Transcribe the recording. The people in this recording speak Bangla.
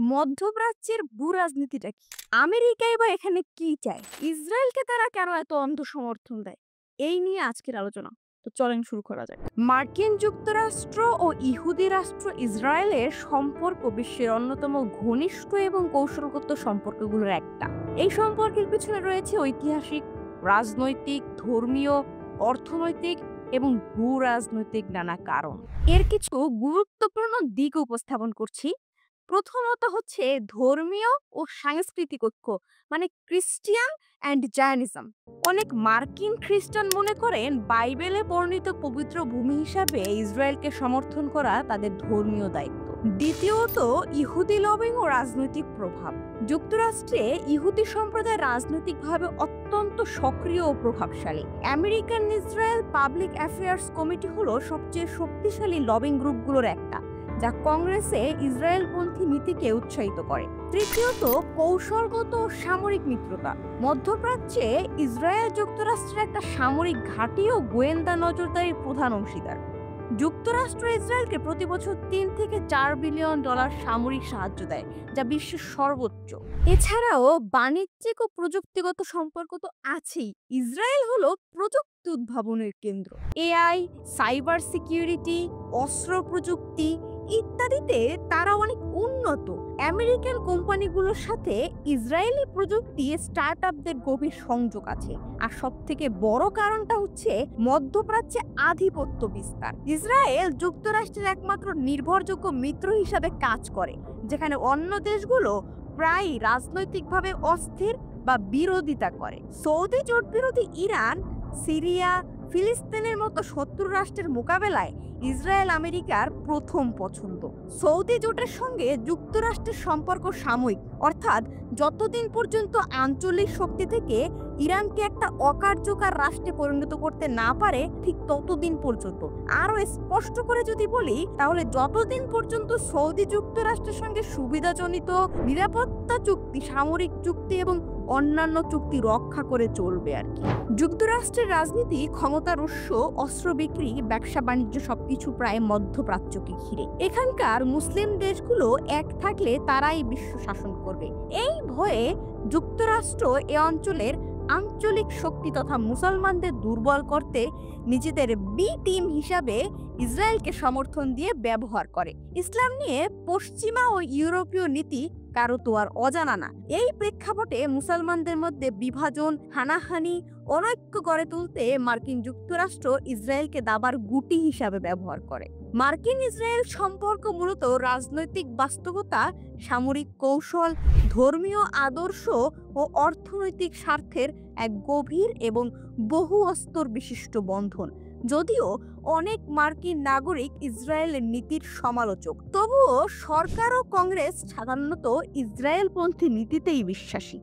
মধ্যপ্রাচ্যের ভূরাজনীতিটা কি? আমেরিকাই বা এখানে কি চায়? ইসরায়েলকে তারা কেন এত অন্ধ সমর্থন দেয়? এই নিয়ে আজকের আলোচনা। তো চলেন শুরু করা যাক। মার্কিন যুক্তরাষ্ট্র ও ইহুদি রাষ্ট্র ইসরায়েলের সম্পর্ক বিশ্বের অন্যতম ঘনিষ্ঠ এবং কৌশলগত সম্পর্কগুলোর একটা। এই সম্পর্কের পিছনে রয়েছে ঐতিহাসিক, রাজনৈতিক, ধর্মীয়, অর্থনৈতিক এবং ভূ-রাজনৈতিক নানা কারণ। এর কিছু গুরুত্বপূর্ণ দিক উপস্থাপন করছি। প্রথমত হচ্ছে ধর্মীয় ও সাংস্কৃতিক ঐক্য, মানে ক্রিশ্চিয়ান অ্যান্ড জায়নিজম। অনেক মার্কিন খ্রিস্টান মনে করেন বাইবেলে বর্ণিত পবিত্র ভূমি হিসাবে ইসরায়েলকে সমর্থন করা তাদের ধর্মীয় দায়িত্ব। দ্বিতীয়ত ইহুদি লবিং ও রাজনৈতিক প্রভাব। যুক্তরাষ্ট্রে ইহুদি সম্প্রদায় রাজনৈতিকভাবে অত্যন্ত সক্রিয় ও প্রভাবশালী। American Israel public affairs committee হলো সবচেয়ে শক্তিশালী লবিং গ্রুপগুলোর একটা, যা কংগ্রেসে ইসরায়েলপন্থী নীতিকে উৎসাহিত করে। তৃতীয়ত কৌশলগত ও সামরিক মিত্রতা। মধ্যপ্রাচ্যে ইসরায়েল যুক্তরাষ্ট্রের একটা সামরিক ঘাঁটি ও গোয়েন্দা নজরদারির প্রধান অংশীদার। যুক্তরাষ্ট্র ইসরায়েলকে প্রতি বছর ৩ থেকে ৪ বিলিয়ন ডলার সামরিক সাহায্য দেয়, যা বিশ্বের সর্বোচ্চ। এছাড়াও বাণিজ্যিক ও প্রযুক্তিগত সম্পর্ক তো আছেই। ইসরায়েল হলো প্রযুক্তি উদ্ভাবনের কেন্দ্র। এআই, সাইবার সিকিউরিটি, অস্ত্র প্রযুক্তি ইত্যাদিতে তারা অনেক উন্নত। আমেরিকান কোম্পানিগুলোর সাথে ইসরায়েলি প্রযুক্তি স্টার্টআপদের গভীর সংযোগ আছে। আর সবথেকে বড় কারণটা হচ্ছে মধ্যপ্রাচ্যে আধিপত্য বিস্তার। ইসরায়েল যুক্তরাষ্ট্রের একমাত্র নির্ভরযোগ্য মিত্র হিসাবে কাজ করে, যেখানে অন্য দেশগুলো প্রায় রাজনৈতিকভাবে অস্থির বা বিরোধিতা করে। সৌদি জোট বিরোধী ইরান, সিরিয়া, ফিলিস্তিনের মতো শত্রু রাষ্ট্রের মোকাবেলায় ইসরায়েল আমেরিকার প্রথম পছন্দ। সৌদি জোটের সঙ্গে যুক্তরাষ্ট্রের সম্পর্ক সাময়িক, অর্থাৎ যতদিন পর্যন্ত আঞ্চলিক শক্তি থেকে ইরানকে একটা অকার্যকর রাষ্ট্রে পরিণত করতে না পারে, ঠিক ততদিন পর্যন্ত। আরো স্পষ্ট করে যদি বলি, তাহলে যতদিন পর্যন্ত সৌদি যুক্তরাষ্ট্রের সঙ্গে সুবিধাজনিত নিরাপত্তা চুক্তি, সামরিক চুক্তি এবং অন্যান্য চুক্তি রক্ষা করে চলবে আর কি। যুক্তরাষ্ট্রের রাজনীতি, ক্ষমতার উৎস, অস্ত্র বিক্রি, ব্যবসা বাণিজ্য সবকিছু প্রায় মধ্যপ্রাচ্যকে ঘিরে। এখানকার মুসলিম দেশগুলো এক থাকলে তারাই বিশ্ব শাসন করবে। এই ভয়ে যুক্তরাষ্ট্র এ অঞ্চলের আঞ্চলিক শক্তি তথা মুসলমানদের দুর্বল করতে নিজেদের বি টিম হিসাবে ইসরায়েলকে সমর্থন দিয়ে ব্যবহার করে। ইসলাম নিয়ে পশ্চিমা ও ইউরোপীয় নীতি কারো তো আর অজানা না। এই প্রেক্ষাপটে মুসলমানদের মধ্যে বিভাজন, হানাহানি, অনৈক্য গড়ে তুলতে মার্কিন যুক্তরাষ্ট্র ইসরায়েলকে দাবার গুটি হিসাবে ব্যবহার করে। মার্কিন ইসরায়েল সম্পর্ক মূলত রাজনৈতিক বাস্তবতা, সামরিক কৌশল, ধর্মীয় আদর্শ ও অর্থনৈতিক স্বার্থের এক গভীর এবং বহু স্তর বিশিষ্ট বন্ধন। যদিও অনেক মার্কিন নাগরিক ইসরায়েলের নীতির সমালোচক, তবুও সরকার ও কংগ্রেস সাধারণত ইসরায়েলপন্থী নীতিতেই বিশ্বাসী।